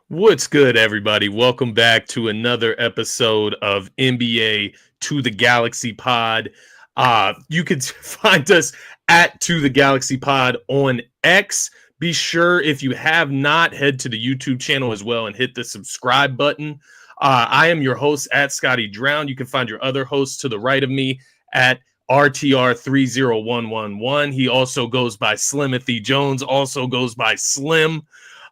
What's good, everybody? Welcome back to another episode of NBA To The Galaxy Pod. You can find us at To The Galaxy Pod on X. Be sure, if you have not, head to the YouTube channel as well and hit the subscribe button. I am your host at Scotty Drown. You can find your other host to the right of me at RTR30111. He also goes by Slimothy Jones, also goes by Slim.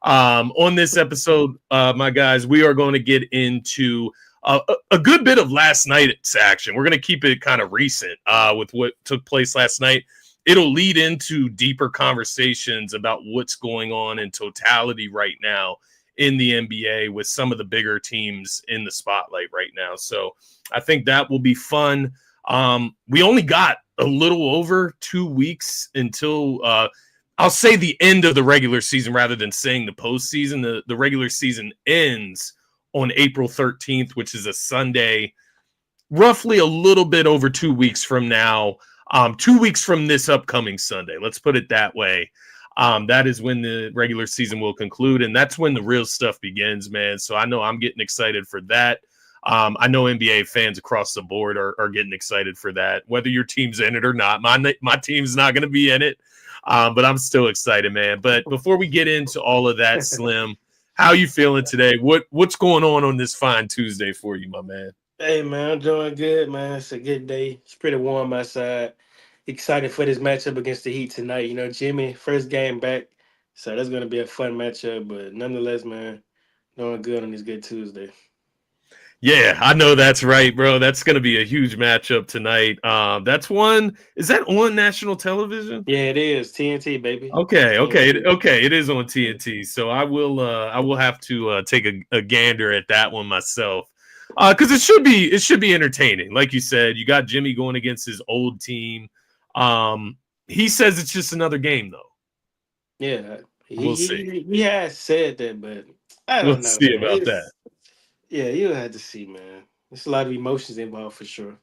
On this episode, my guys, we are going to get into a good bit of last night's action. We're going to keep it kind of recent with what took place last night. It'll lead into deeper conversations about what's going on in totality right now in the NBA with some of the bigger teams in the spotlight right now. So I think that will be fun. We only got a little over 2 weeks until I'll say the end of the regular season rather than saying the postseason. The regular season ends on April 13th, which is a Sunday, roughly a little bit over 2 weeks from now. 2 weeks from this upcoming Sunday. Let's put it that way. That is when the regular season will conclude, and that's when the real stuff begins, man. So I know I'm getting excited for that. I know NBA fans across the board are getting excited for that, whether your team's in it or not. My team's not going to be in it. But I'm still excited, man. But before we get into all of that, Slim, how you feeling today? What's going on this fine Tuesday for you, my man? Hey man, I'm doing good, man. It's a good day. It's pretty warm outside. Excited for this matchup against the Heat tonight. You know, Jimmy, first game back. So that's gonna be a fun matchup. But nonetheless, man, doing good on this good Tuesday. Yeah, I know that's right, bro. That's going to be a huge matchup tonight. That's one. Is that on national television? Yeah, it is. TNT, baby. TNT. Okay. It is on TNT, so I will have to take a gander at that one myself, because it should be entertaining. Like you said, you got Jimmy going against his old team. He says it's just another game, though. Yeah. We'll see. He has said that, but I We'll don't know, see man. about that. Yeah, you'll have to see, man. There's a lot of emotions involved for sure.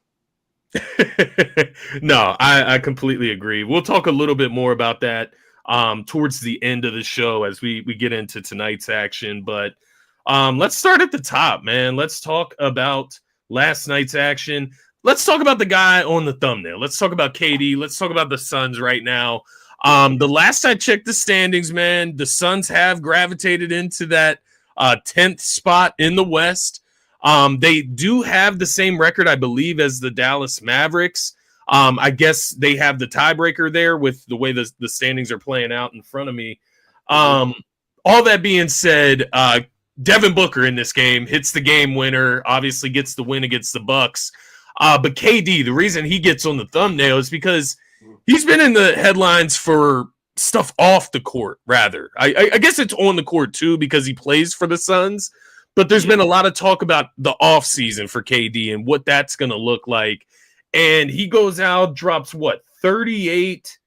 No, I completely agree. We'll talk a little bit more about that towards the end of the show as we get into tonight's action. But let's start at the top, man. Let's talk about last night's action. Let's talk about the guy on the thumbnail. Let's talk about KD. Let's talk about the Suns right now. The last I checked the standings, man, the Suns have gravitated into that 10th spot in the West. They do have the same record, I believe, as the Dallas Mavericks. I guess they have the tiebreaker there with the way the standings are playing out in front of me. All that being said, Devin Booker in this game hits the game winner, obviously gets the win against the Bucks. But KD, the reason he gets on the thumbnail is because he's been in the headlines for stuff off the court, rather. I guess it's on the court, too, because he plays for the Suns. But there's been a lot of talk about the offseason for KD and what that's going to look like. And he goes out, drops what, 38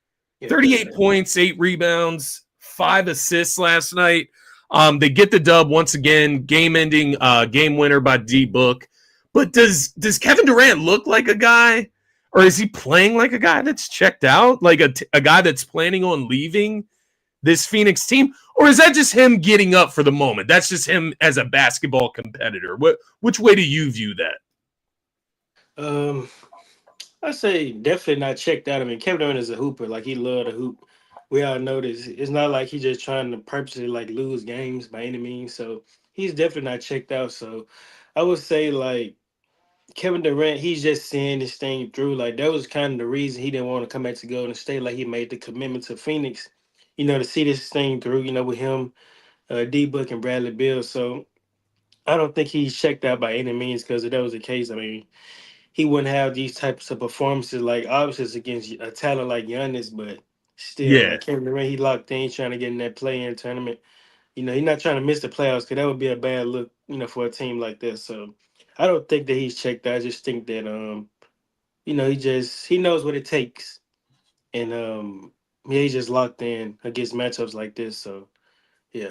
points, 8 rebounds, 5 assists last night. They get the dub once again, game-ending game winner by DBook. But does Kevin Durant look like a guy, or is he playing like a guy that's checked out, like a guy that's planning on leaving this Phoenix team? Or is that just him getting up for the moment? That's just him as a basketball competitor. Which way do you view that? I say definitely not checked out. I mean, Kevin Durant is a hooper. Like, he loved to hoop. We all know this. It's not like he's just trying to purposely like lose games by any means. So he's definitely not checked out. So I would say like Kevin Durant, he's just seeing this thing through. Like, that was kind of the reason he didn't want to come back to Golden State. Like, he made the commitment to Phoenix, to see this thing through, with him, D-Book and Bradley Beal. So I don't think he's checked out by any means, because if that was the case, I mean, he wouldn't have these types of performances. Like, obviously it's against a talent like Giannis, but still, Yeah. like Kevin Durant, he locked in, he's trying to get in that play-in tournament. He's not trying to miss the playoffs, because that would be a bad look, for a team like this. So I don't think that he's checked out. I just think that he knows what it takes. And yeah, he's just locked in against matchups like this. So yeah.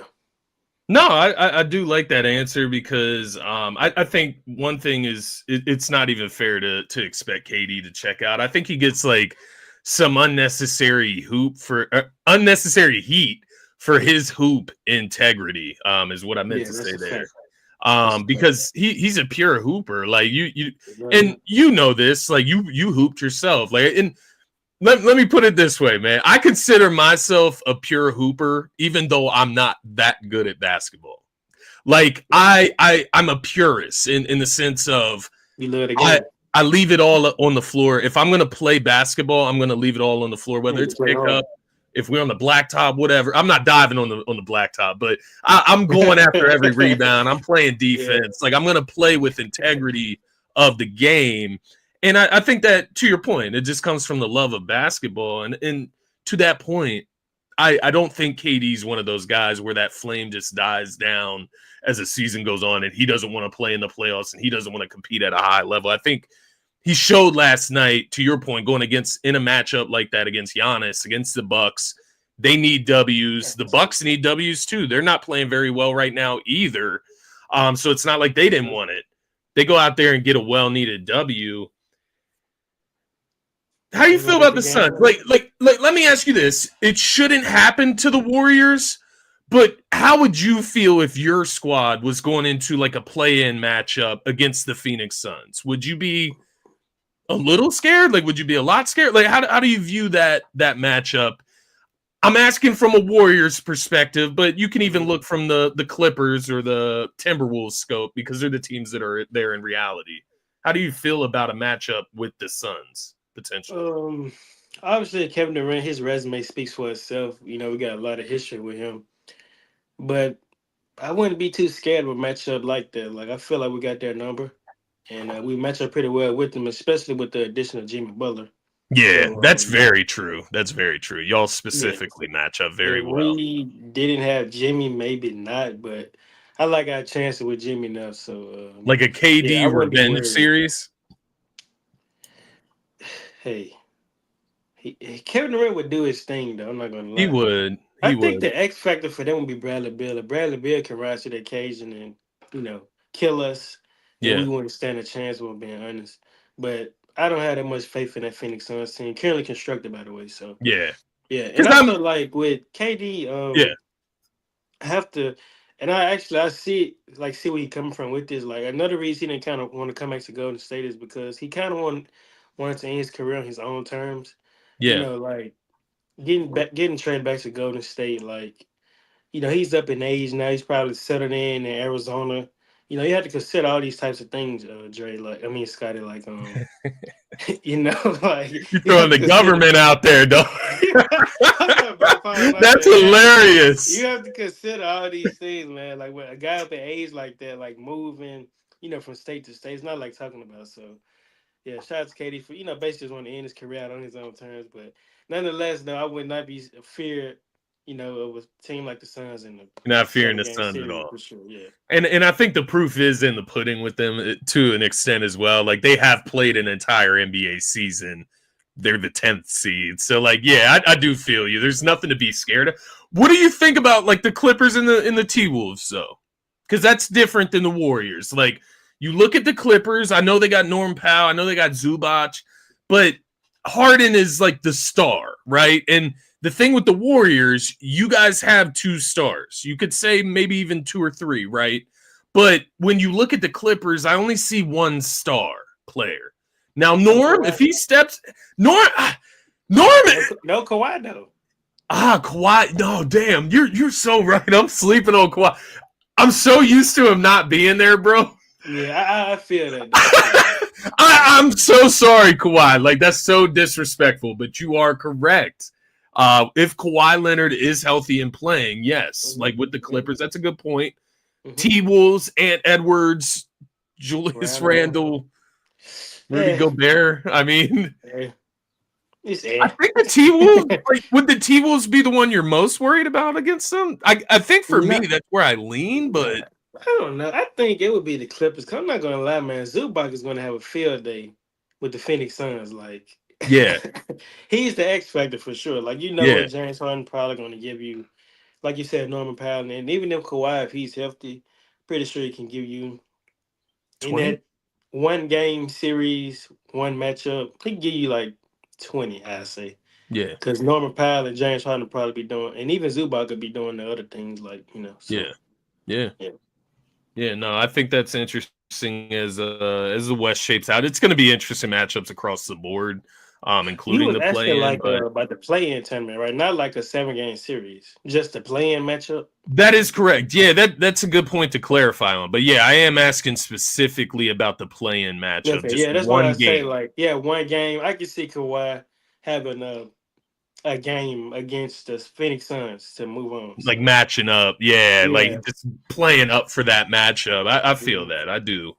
No, I do like that answer because I think one thing is it's not even fair to expect KD to check out. I think he gets like some unnecessary heat for his hoop integrity, is what I meant Yeah, to that's say a there. fact. That's a fact. Because he's a pure hooper. Like and Mhm. you know this, like you hooped yourself. Like, and let me put it this way, man. I consider myself a pure hooper, even though I'm not that good at basketball. Like I'm a purist in the sense of You love the I game. I leave it all on the floor. If I'm gonna play basketball, I'm gonna leave it all on the floor, Yeah, whether you it's play hard. pickup, if we're on the blacktop, whatever. I'm not diving on the blacktop, but I'm going after every rebound. I'm playing Yeah. defense. Like I'm gonna play with integrity of the game. And I think that, to your point, it just comes from the love of basketball. And to that point, I don't think KD's one of those guys where that flame just dies down as the season goes on and he doesn't want to play in the playoffs and he doesn't want to compete at a high level. I think he showed last night, to your point, going against in a matchup like that against Giannis, against the Bucks, they need W's. The Bucks need W's too. They're not playing very well right now either. So it's not like they didn't want it. They go out there and get a well-needed W. How do you They're gonna feel let about the the game Suns? play. Like, let me ask you this. It shouldn't happen to the Warriors, but how would you feel if your squad was going into like a play-in matchup against the Phoenix Suns? Would you be a little scared? Like, would you be a lot scared? Like, how do you view that matchup? I'm asking from a Warriors perspective, but you can even Mhm. look from the Clippers or the Timberwolves scope because they're the teams that are there in reality. How do you feel about a matchup with the Suns potentially? Um, Obviously Kevin Durant, his resume speaks for itself. You know, we got a lot of history with him, but I wouldn't be too scared of a matchup like that. Like I feel like we got their number, and we match up pretty well with them, especially with the addition of Jimmy Butler. Yeah, So that's very true. That's very true. Y'all yeah, specifically match up very if well. we didn't have Jimmy, maybe not, but I like our chances with Jimmy now. So Like a yeah, I KD wouldn't be revenge worried. series. Hey, Kevin Durant would do his thing though. I'm not gonna He lie. would. I He think would. the X factor for them would be Bradley Beal. If Bradley Beal can rise to the occasion and kill us, then we Yeah. wouldn't stand a chance. With being honest, but I don't have that much faith in that Phoenix Suns team. Currently constructed, by the way. So Yeah. yeah, and Because also like with KD, yeah. I have to, and I see where he coming from with this. Like another reason he didn't kind of want to come back to Golden State is because he kind of wanted to end his career on his own terms. Yeah. Like getting traded back to Golden State, like he's up in age now. He's probably settled in Arizona. You have to consider all these types of things, Dre. Like, I mean, Scotty. Like, like You're you have throwing to the consider. government out there, dog. I'm not about my That's bad. You hilarious. have to consider all these things, man. Like, when a guy up in age like that, like moving, from state to state, it's not like talking about. So, yeah, shout out to Katie for basically just want to end his career out on his own terms. But nonetheless, though, I would not be feared, of a team like the Suns in the You're not fearing seven the game Suns at series all. for sure. Yeah. And I think the proof is in the pudding with them to an extent as well. Like they have played an entire NBA season. They're the 10th seed. So like, yeah, I do feel you. There's nothing to be scared of. What do you think about like the Clippers and the T-Wolves though? Because that's different than the Warriors. Like you look at the Clippers, I know they got Norm Powell, I know they got Zubac, but Harden is like the star, right? And the thing with the Warriors, you guys have two stars. You could say maybe even two or three, right? But when you look at the Clippers, I only see one star player. Now, No Norm, if Kawhi. he steps, Norm, No Kawhi though. Kawhi. No, damn, you're so right. I'm sleeping on Kawhi. I'm so used to him not being there, bro. Yeah, I feel that. Though. I feel that. I'm so sorry, Kawhi. Like that's so disrespectful, but you are correct. If Kawhi Leonard is healthy and playing, yes, like with the Clippers, that's a good point. Mm-hmm. T Wolves, Ant Edwards, Julius Randall. Randle, Rudy Yeah. Gobert. I mean, Yeah. It's I eh. think the T Wolves, like, would the T Wolves be the one you're most worried about against them? I think for me, No, that's where I lean, but I don't know. I think it would be the Clippers. 'Cause I'm not gonna lie, man. Zubac is gonna have a field day with the Phoenix Suns. Like yeah, he's the X factor for sure. Like yeah, what James Harden probably gonna give you. Like you said, Norman Powell, and even if Kawhi, if he's healthy, pretty sure he can give you in 20. that one game series, one matchup. He can give you like 20. I say. Yeah. Because Norman Powell and James Harden probably be doing, and even Zubac could be doing the other things like So Yeah. Yeah. yeah, Yeah. No, I think that's interesting as the West shapes out. It's going to be interesting matchups across the board, you including was the asking play-in. like But about the play-in tournament, right? Not like a 7-game series, just the play-in matchup. that is correct. Yeah, that's a good point to clarify on. But yeah, I am asking specifically about the play-in matchup, Okay, just yeah, that's why I one say game, like yeah, one game. I can see Kawhi having a game against the Phoenix Suns to move on. like So matching up. Yeah, like yeah, just playing up for that matchup. I feel mhm, that. I do.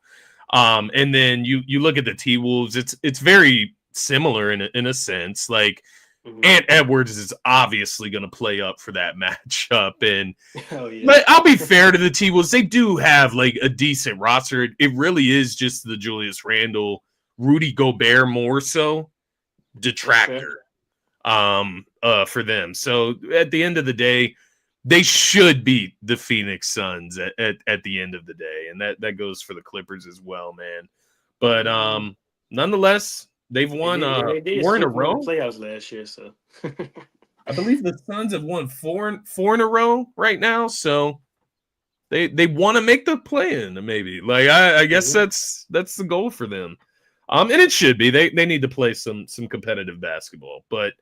And then you look at the T Wolves. It's very similar in a sense. Like mhm. Ant Edwards is obviously going to play up for that matchup, and Oh yeah, but I'll be fair to the T Wolves. They do have like a decent roster. It really is just the Julius Randle, Rudy Gobert more so that's fair. detractor for them. So at the end of the day, they should beat the Phoenix Suns at the end of the day. And that goes for the Clippers as well, man. But Mhm. nonetheless, they've They won did, yeah, they did 4 in a sweep them in the row. playoffs last year. So I believe the Suns have won four in a row right now. So they want to make the play in, maybe. Like I guess mhm. that's the goal for them. And it should be. They need to play some competitive basketball. But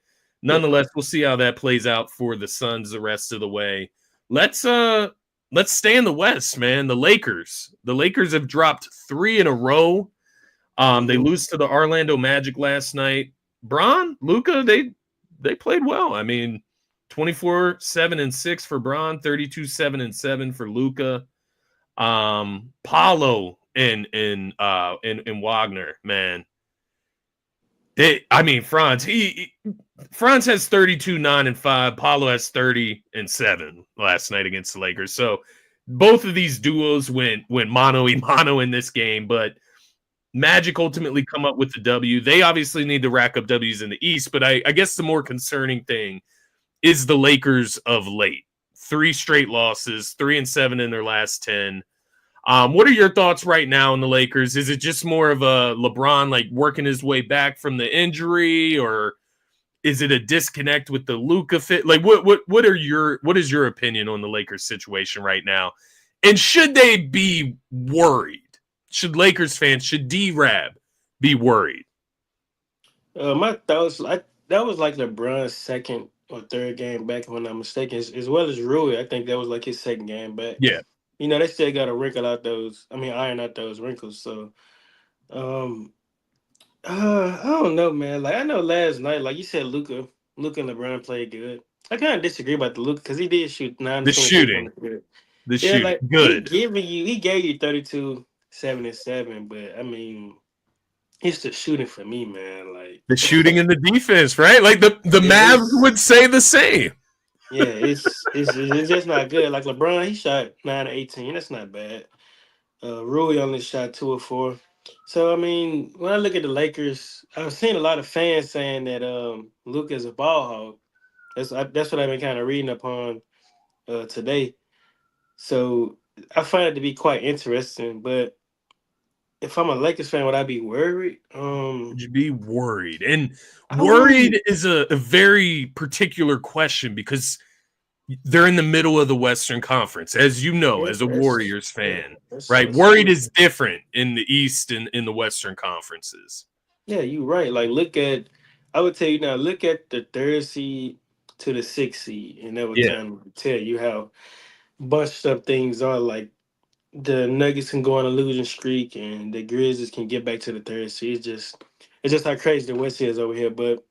Yeah. nonetheless, we'll see how that plays out for the Suns the rest of the way. Let's stay in the West, man. The Lakers. The Lakers have dropped 3 in a row. They Mhm. lose to the Orlando Magic last night. Bron, Luca, they played well. I mean, 24-7-6 for Bron, 32-7-7 for Luca. Paulo and Wagner, man. I mean, Franz has 32-9-5. Paulo has 30-7 last night against the Lakers. So both of these duos went mano a mano in this game, but Magic ultimately come up with the W. They obviously need to rack up W's in the East, but I guess the more concerning thing is the Lakers of late. 3 straight losses, 3-7 in their last 10. What are your thoughts right now in the Lakers? Is it just more of a LeBron like working his way back from the injury, or is it a disconnect with the Luka fit? Like, what is your opinion on the Lakers situation right now? And should they be worried? Should Lakers fans, should D-Rab be worried? My thoughts like that was like LeBron's second or third game back, if I'm not mistaken, as well as Rui. I think that was like his second game back. Yeah, They still got to wrinkle out those. I mean, iron out those wrinkles. So, um, I don't know, man. Like I know last night, like you said, Luca and LeBron played good. I kind of disagree about the Luca because he did shoot 9 of 22 from the the field. Yeah, shooting, like good. he gave you 32-7-7, but I mean, it's the shooting for me, man. Like, The shooting and the defense, right? Like the yeah, Mavs would say the same. it's just not good. Like LeBron, he shot 9 of 18. That's not bad. Rui only shot 2 of 4. So I mean, when I look at the Lakers, I've seen a lot of fans saying that Luka is a ball hog. That's what I've been kind of reading upon today. So I find it to be quite interesting. But if I'm a Lakers fan, would I be worried? Would you be worried? And I wouldn't. worried is a very particular question because they're in the middle of the Western Conference, as you know, Yeah, as a that's Warriors yeah, fan, that's right? that's Worried true. is different in the East and in the Western Conferences. Yeah, you're right. Like, I would tell you now, look at the third seed to the sixth seed, and that would Yeah, kind of tell you how bunched up things are. Like, the Nuggets can go on a losing streak, and the Grizzlies can get back to the third seed. It's just how crazy the West is over here. But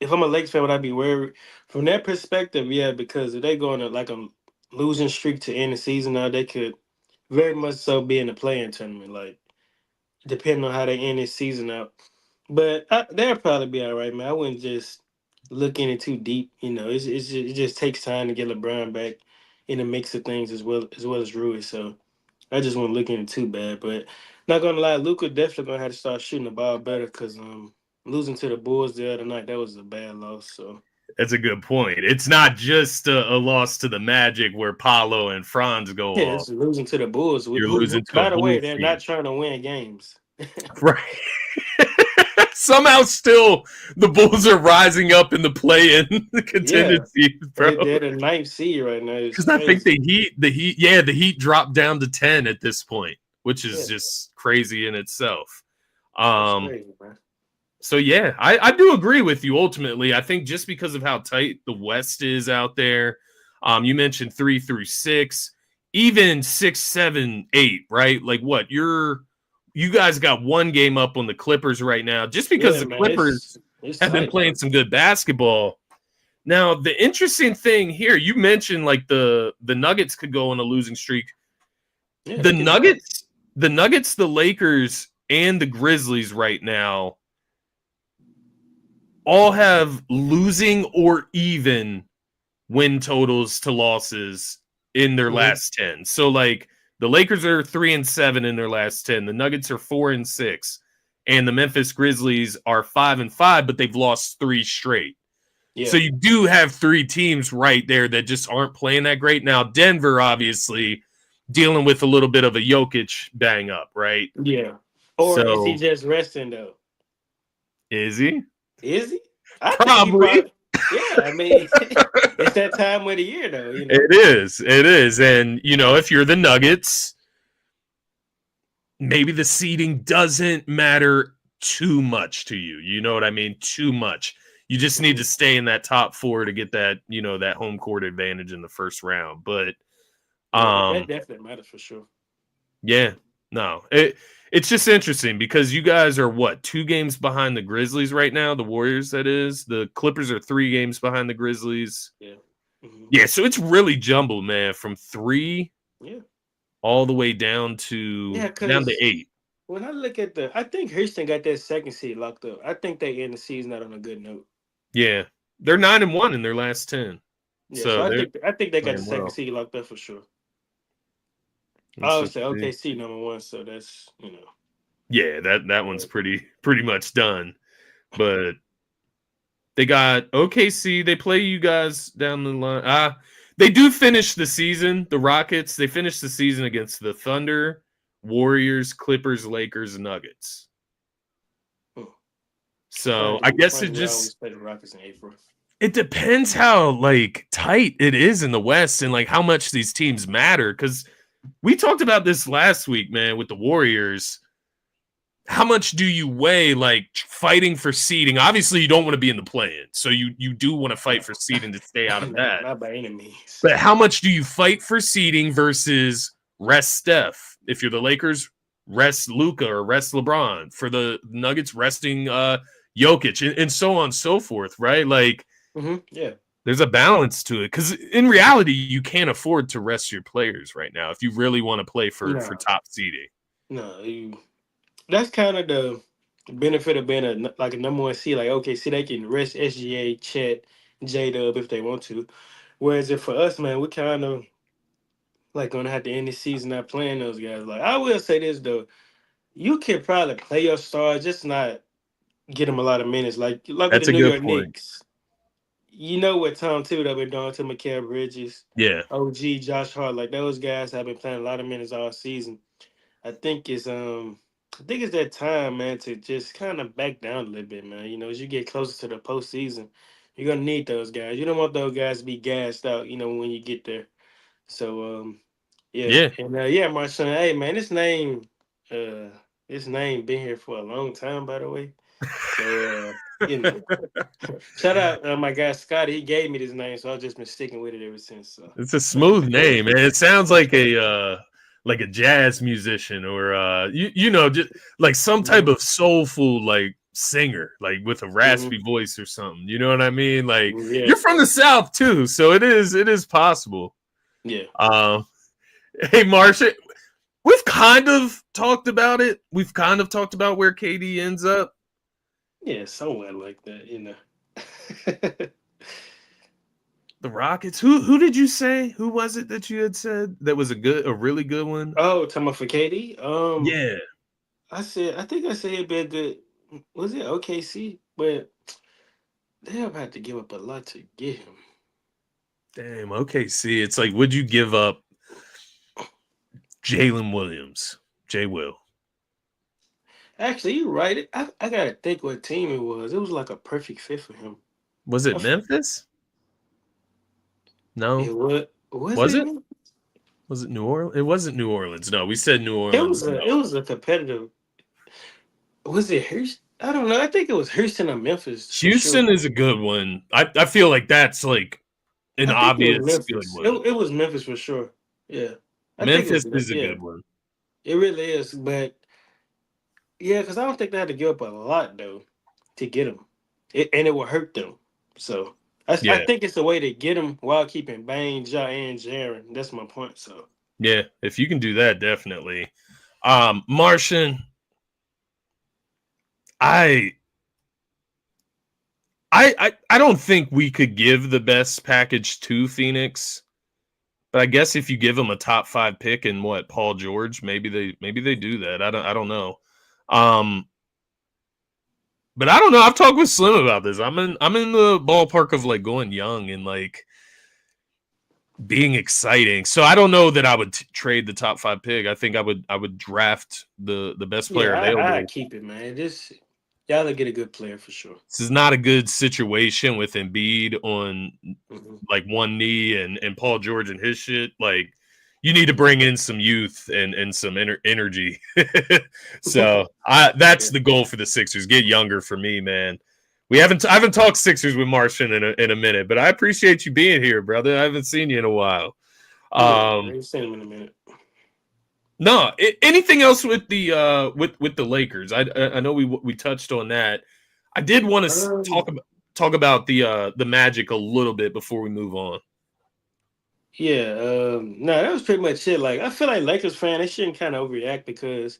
if I'm a Lakers fan, would I be worried? From that perspective, yeah, because if they go on like a losing streak to end the season now, they could very much so be in the playing tournament. Like, depending on how they end this season out. But they'll probably be all right, man. I wouldn't just look in it too deep. It just takes time to get LeBron back in the mix of things as well as Rui. So I just wouldn't look in it too bad. But not gonna lie, Luca definitely gonna have to start shooting the ball better because losing to the Bulls the other night, that was a bad loss. So that's a good point. It's not just a loss to the Magic where Paulo and Franz go yeah, off. it's losing to the Bulls. You're losing to a By the way, Bulls they're team. not trying to win games. Right. Somehow still the Bulls are rising up in the play-in Yeah, contingency, bro. they're the ninth seed right now. It's Because I think crazy. the Heat dropped down to 10 at this point, which is Yeah, just crazy in itself. that's Um, crazy, man. so yeah, I do agree with you ultimately. I think just because of how tight the West is out there, you mentioned 3 through 6, even 6, 7, 8, right? Like what you guys got one game up on the Clippers right now, just because Yeah, the man, Clippers it's have been tight, playing bro. some good basketball. Now, the interesting thing here, you mentioned like the Nuggets could go on a losing streak. Yeah, The they can do it. Nuggets, the Nuggets, the Lakers, and the Grizzlies right now all have losing or even win totals to losses in their Hmm. last 10. So like the Lakers are 3-7 in their last 10. The Nuggets are 4-6. And the Memphis Grizzlies are 5-5, but they've lost 3 straight. So Yeah, you do have 3 teams right there that just aren't playing that great. Now, Denver, obviously, dealing with a little bit of a Jokic bang up, right? yeah. Or is he So just resting though? is he? Is he? I think he Probably. probably. Yeah, I mean, it's that time of the year though. It is. It is. And, if you're the Nuggets, maybe the seeding doesn't matter too much to you. You know what I mean? Too much. You just need Mhm. to stay in that top 4 to get that, that home court advantage in the first round. But Yeah, that um definitely matters for sure. yeah, no. It's just interesting because you guys are what, 2 games behind the Grizzlies right now, the Warriors that is. The Clippers are 3 games behind the Grizzlies. Yeah. Hmm. Yeah, so it's really jumbled, man, from 3 Yeah. all the way Yeah, down to because 8. when I look at I think Houston got that second seed locked up. I think they end the season out on a good note. Yeah. They're 9-1 in their last 10. Yeah, so So they're I think they got the playing second well. seed locked up for sure. Let's just Obviously, see. OKC number 1, so that's. Yeah, that one's Yeah. pretty much done. But they got OKC. They play you guys down the line. They do finish the season. The Rockets. They finish the season against the Thunder, Warriors, Clippers, Lakers, Nuggets. Hmm. So I Funny, guess funny. We always play the Rockets in April. it depends how like tight it is in the West and like how much these teams matter. Because we talked about this last week, man, with the Warriors. How much do you weigh like fighting for seeding? Obviously, you don't want to be in the play-in, so you do want to fight No, for seeding to stay out of that. not by any means. But how much do you fight for seeding versus rest Steph? If you're the Lakers, rest Luka or rest LeBron. For the Nuggets, resting Jokic and so on and so forth, right? Like Yeah. there's a balance to it because in reality, you can't afford to rest your players right now if you really want to play for No, top seeding. no. That's kind of the benefit of being like a number 1 seed. Like, okay, see, they can rest SGA, Chet, J Dub if they want to. Whereas if for us, man, we kind of like gonna have to end the season not playing those guys. Like, I will say this though, you can probably play your stars, just not get them a lot of minutes. Like with That's the a New good York point. Knicks, you know what Tom Thibodeau been doing to Mikal Bridges, Yeah. OG, Josh Hart. Like those guys have been playing a lot of minutes all season. I think it's that time, man, to just kind of back down a little bit, man. As you get closer to the postseason, you're gonna need those guys. You don't want those guys to be gassed out, when you get there. So yeah. Yeah. And yeah, my son, hey man, uh this name been here for a long time, by the way. So shout out my guy Scotty. He gave me this name, so I've just been sticking with it ever since. So It's a smooth name, and it sounds like a jazz musician or just like some type hmm of soulful like singer, like with a raspy hmm voice or something. You know what I mean? Like yeah, you're from the South too, so it is possible. yeah, Um, hey Marsha, we've kind of talked about it. We've kind of talked about where KD ends up. yeah, somewhere like that. The Rockets. Who did you say? Who was it that you had said that was a really good one? Oh, talking about for KD. Yeah. I think I said it'd be a good. Was it OKC? But they'll have to give up a lot to get him. Damn. Okay. See, it's like, would you give up Jalen Williams? J. Will. Actually, you're right. I gotta think what team it was. It was like a perfect fit for him. Was I it f- Memphis? No. It was Was it? it? Was it New Orleans? It wasn't New Orleans. No, we said New It Orleans. was No. a competitive. Was it Houston? I don't know. I think it was Houston or Memphis for sure. Houston is a good one. I feel like that's like an I think it was obvious good Memphis. one. It was Memphis for sure. Yeah, I think it Memphis was. is a Yeah, good one. it really is. But yeah, because I don't think they had to give up a lot though to get him, and it will hurt them. So I Yeah. think it's a way to get him while keeping Bane, Ja, and Jaron. That's my point. So Yeah. If you can do that, definitely. Martian, I I don't think we could give the best package to Phoenix, but I guess if you give them a top 5 pick and what Paul George, maybe they do that. I don't know. Um, but I don't know. I've talked with Slim about this. I'm in the ballpark of like going young and like being exciting. So I don't know that I would trade the top 5 pick. I think I would draft the best player yeah, I available. keep it, man. This y'all will get a good player for sure. This is not a good situation with Embiid on Hmm. like one knee and Paul George and his shit. Like you need to bring in some youth and some energy. So that's Yeah. the goal for the Sixers. Get younger for me, man. I haven't talked Sixers with Martian in a minute, but I appreciate you being here, brother. I haven't seen you in a while. Yeah, I Um, ain't seen him in a minute. no, anything else with the with the Lakers? I know we touched on that. I did want to Um, talk about the Magic a little bit before we move on. yeah, no, that was pretty much it. Like, I feel like Lakers fan, they shouldn't kind of overreact because,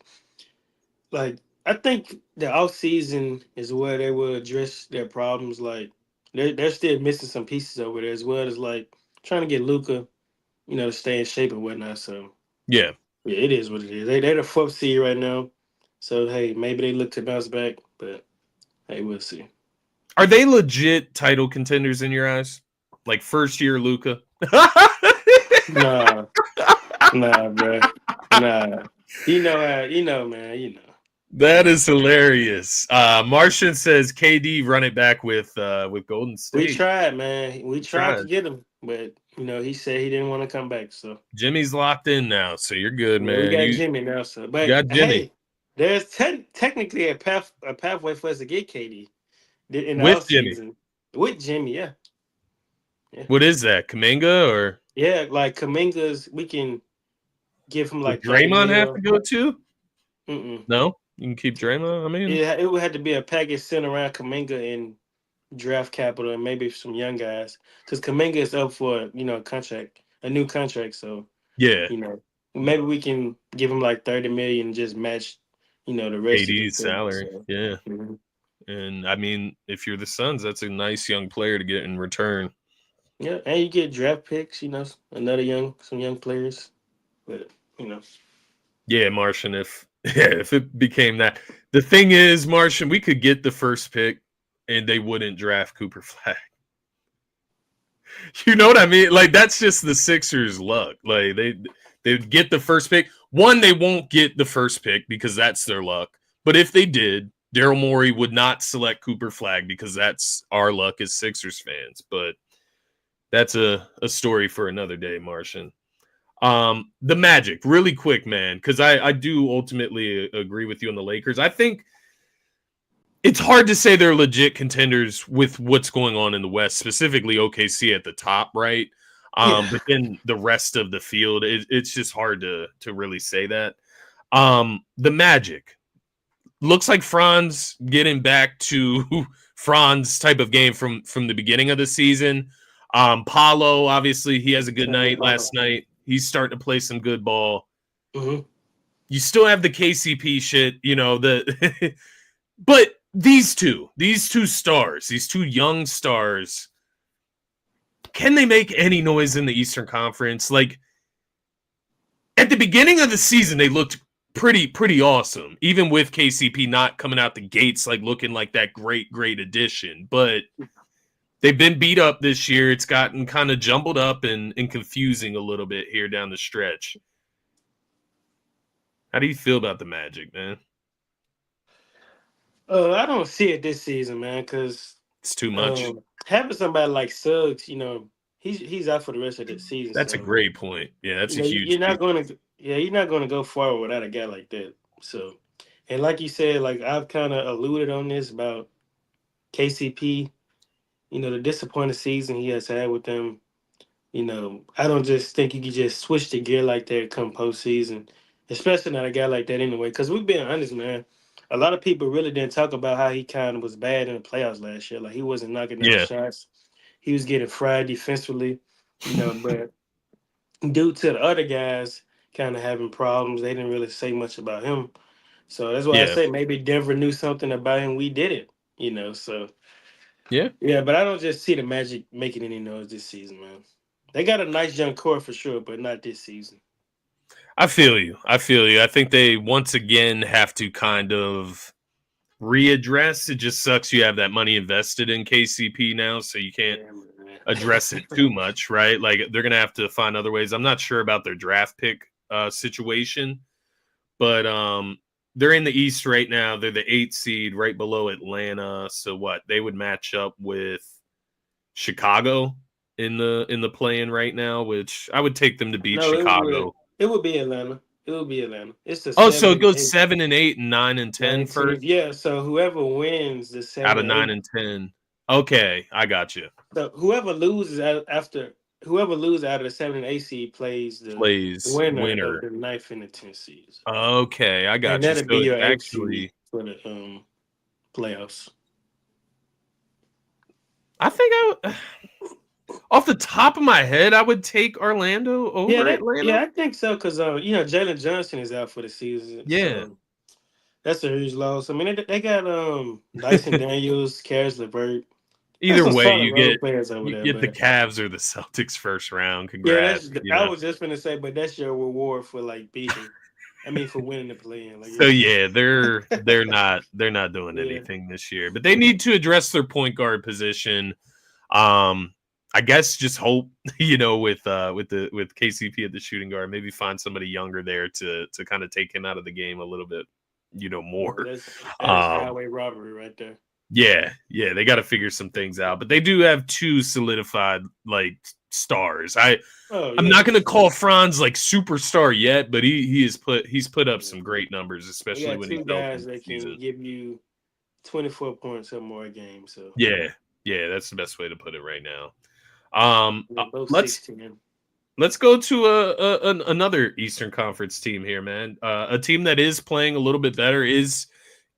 like, I think the off season is where they will address their problems. Like, they're still missing some pieces over there as well as like trying to get Luca, to stay in shape and whatnot. So Yeah. yeah, it is what it is. They're the fourth seed right now. So hey, maybe they look to bounce back, but hey, we'll see. Are they legit title contenders in your eyes? Like first year Luca? Nah, nah, bro, nah. Man. That is hilarious. Martian says KD run it back with Golden We State. tried, man. We tried to Trying. get him, but he said he didn't want to come back. So Jimmy's locked in now, so you're good, yeah, we man. got You Jimmy now. So, but got Jimmy hey, there's technically a pathway for us to get KD in the with off Jimmy. season with Jimmy. Yeah, yeah, What is that? Kaminga or yeah. Like Kaminga's, we can give him would like 30 Draymond have to mil. go to? Mm-mm. No, you can keep Draymond. I mean, It would have to be a package sent around Kaminga and draft capital and maybe some young guys because Kaminga is up for a new contract. So yeah, maybe we can give him like 30 million and just match, the rest of the KD's thing. salary. So Yeah, mhm. and I mean, if you're the Suns, that's a nice young player to get in return. Yeah, and you get draft picks, some young players. But Yeah, Martian. If if it became that, the thing is, Martian, we could get the first pick, and they wouldn't draft Cooper Flag. You know what I mean? Like that's just the Sixers' luck. Like they get the first pick. One, they won't get the first pick because that's their luck. But if they did, Daryl Morey would not select Cooper Flag because that's our luck as Sixers fans. But that's a story for another day, Martian. The Magic, really quick, man, because I do ultimately agree with you on the Lakers. I think it's hard to say they're legit contenders with what's going on in the West, specifically OKC at the top, right? yeah, But then the rest of the field, it's just hard to really say that. The Magic looks like Franz getting back to Franz type of game from the beginning of the season. Paulo, obviously, he has a good night last night. He's starting to play some good ball. hmm You still have the KCP shit, the but these two stars, these two young stars, can they make any noise in the Eastern Conference? Like at the beginning of the season, they looked pretty awesome, even with KCP not coming out the gates like looking like that great addition. But they've been beat up this year. It's gotten kind of jumbled up and confusing a little bit here down the stretch. How do you feel about the Magic, man? I don't see it this season, man, because It's too much. having somebody like Suggs, he's out for the rest of the season. That's a So great point. Yeah, that's a huge you're piece. not going to, yeah, you're not going to go far without a guy like that. So, and like you said, like I've kind of alluded on this about KCP. The disappointing season he has had with them. I don't just think you can just switch the gear like that come postseason, especially not a guy like that anyway. Because we've been honest, man. A lot of people really didn't talk about how he kind of was bad in the playoffs last year. Like he wasn't knocking down Yeah. shots. He was getting fried defensively, but due to the other guys kind of having problems, they didn't really say much about him. So that's why I Yeah. say maybe Denver knew something about him. We didn't. So Yeah. yeah, but I don't just see the Magic making any noise this season, man. They got a nice young core for sure, but not this season. I feel you. I feel you. I think they once again have to kind of readdress. It just sucks you have that money invested in KCP now, so you can't Yeah, man. address it too much, right? Like they're gonna have to find other ways. I'm not sure about their draft pick situation, but they're in the East right now. They're the 8th seed, right below Atlanta. So what? They would match up with Chicago in the play-in right now, which I would take them to beat No, it would. Chicago. It would be Atlanta. It would be Atlanta. It's the Oh, so seven it and goes eight, 7 and 8 and 9 and 10 nine first teams. Yeah, so whoever wins the out seven of and 9 eight, and 10. Okay, I got you. so whoever loses after whoever loses out of the 7 and 8 seed plays the Plays winner of winner. the ninth and the 10th seeds, Okay, I and got you. that'll So be it's your 8th seed actually, for the playoffs. I think off the top of my head, I would take Orlando Yeah, over Atlanta. I think so because Jalen Johnson is out for the season, Yeah. so that's a huge loss. I mean, they got Dyson Daniels, Karis LeVert. There's Either some way, solid role players over you there, get the but Cavs or the Celtics first round. yeah, Congrats, I was just gonna say, but that's your reward for like beating. I mean, for winning the play-in, like So yeah, they're not doing yeah, anything this year, but they need to address their point guard position. Um, I guess just hope with KCP at the shooting guard, maybe find somebody younger there to kind of take him out of the game a little bit, yeah, more. that is Um, highway robbery right there. yeah, they got to figure some things out, but they do have two solidified like stars. Oh I'm yeah, not for going to sure. call Franz like superstar yet, but he's put up Yeah. some great numbers, They especially got when he's two healthy guys that this can season. give you 24 points or more a game, so Yeah, yeah, that's the best way to put it right now. Um, they're uh, both let's 16. let's go to another Eastern Conference team here, man. A team that is playing a little bit better, is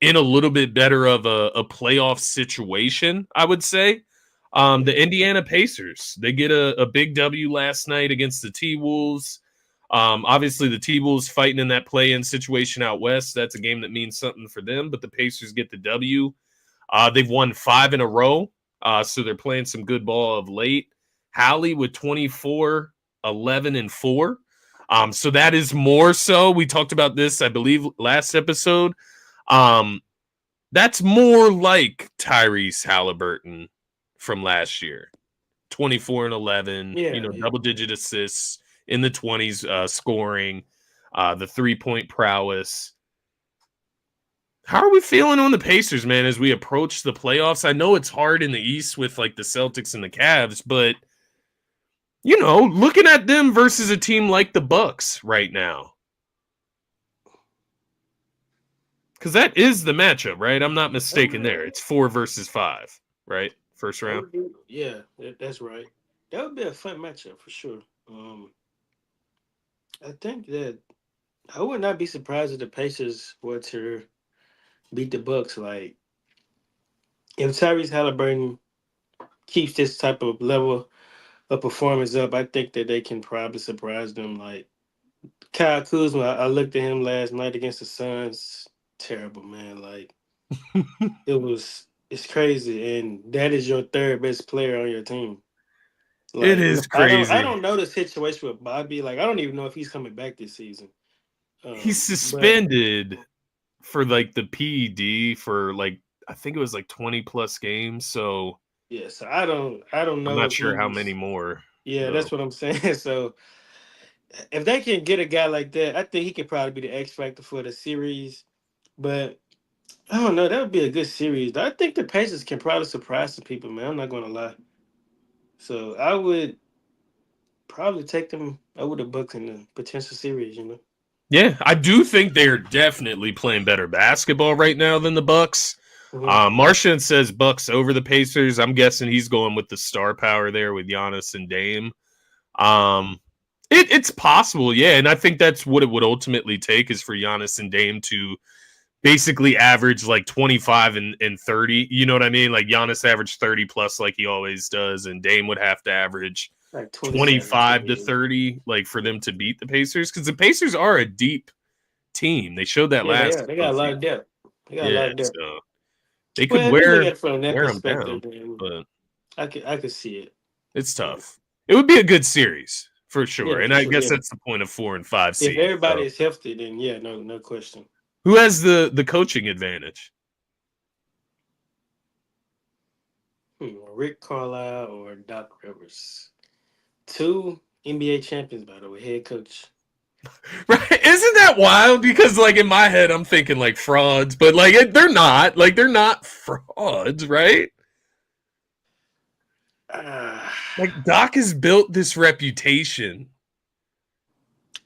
in a little bit better of a playoff situation, I would say. The Indiana Pacers, they get a big W last night against the T Wolves. Obviously, the T Wolves fighting in that play-in situation out west. That's a game that means something for them, but the Pacers get the W. They've won 5 in a row, so they're playing some good ball of late. Hallie with 24, 11, and 4. So that is more so. We talked about this, I believe, last episode. Um, that's more like Tyrese Halliburton from last year. 24 and 11, Yeah, yeah. double digit assists in the 20s, scoring, the 3-point prowess. How are we feeling on the Pacers, man, as we approach the playoffs? I know it's hard in the East with like the Celtics and the Cavs, but looking at them versus a team like the Bucks right now. Because that is the matchup, right? I'm not mistaken there. It's 4 versus 5, right? First round. Yeah, that's right. That would be a fun matchup for sure. I think that I would not be surprised if the Pacers were to beat the Bucks. Like if Tyrese Halliburton keeps this type of level of performance up, I think that they can probably surprise them. Like Kyle Kuzma, I looked at him last night against the Suns. Terrible, man. Like it's crazy, and that is your third best player on your team. It Like is I crazy. don't know the situation with Bobby. Like I don't even know if he's coming back this season. He's But suspended for like the PED for like I think it was like 20 plus games. So yeah, so I don't I'm know not if sure how many he's more yeah, though. that's what I'm saying. So if they can get a guy like that, I think he could probably be the X factor for the series. But I don't know. That would be a good series. I think the Pacers can probably surprise some people, man. I'm not gonna lie. So I would probably take them over the Bucks in the potential series. Yeah, I do think they're definitely playing better basketball right now than the Bucks. Hmm. Martian says Bucks over the Pacers. I'm guessing he's going with the star power there with Giannis and Dame. Um, it's possible, yeah, and I think that's what it would ultimately take is for Giannis and Dame to basically average like 25 and 30. You know what I mean? Like Giannis averaged 30 plus like he always does, and Dame would have to average Like 27, 25 to 28. 30 like for them to beat the Pacers because the Pacers are a deep team. They showed that Yeah, they last are. They got a lot postseason. of depth. They got a Yeah, lot of depth. so they could Well, if you look wear at it from that them perspective, down, then but I could see it. it's Yeah, tough. It would be a good series for sure, yeah, and for I sure. guess Yeah, that's the point of 4 and 5 if seeds. everybody So is healthy, then yeah, no question. who has the coaching advantage? Rick Carlisle or Doc Rivers, two NBA champions, by the way, head coach. Right? Isn't that wild? Because like in my head, I'm thinking like frauds, but like they're not. Like they're not frauds, right? Ah, Like Doc has built this reputation.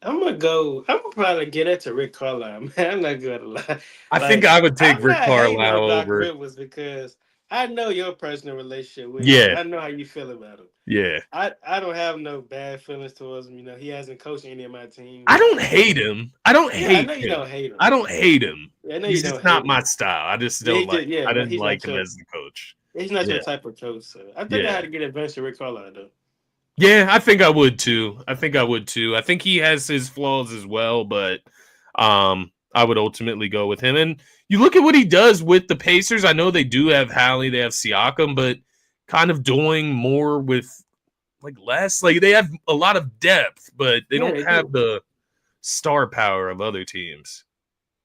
I'm gonna go. I'm gonna probably get it to Rick Carlisle, man. I'm not gonna lie. I think Like, I would take I'm Rick not hating Carlisle on Doc over. Rivers because I know your personal relationship with him. Yeah, I know how you feel about him. yeah. I don't have no bad feelings towards him. He hasn't coached any of my I teams. don't hate him. I don't Yeah, I hate know you him. don't hate him. I don't hate him. Yeah, I know you He's just don't hate not him. my style. I just Yeah, don't like. yeah, I no, didn't he's like not him your as the coach. he's not Yeah, your type of coach. So I think I yeah, had to get advantage to Rick Carlisle though. yeah. I think I would too. I think I would too. I think he has his flaws as well, but I would ultimately go with him. And you look at what he does with the Pacers. I know they do have Hallie, they have Siakam, but kind of doing more with like less. Like they have a lot of depth, but they Yeah, don't they have do. the star power of other teams.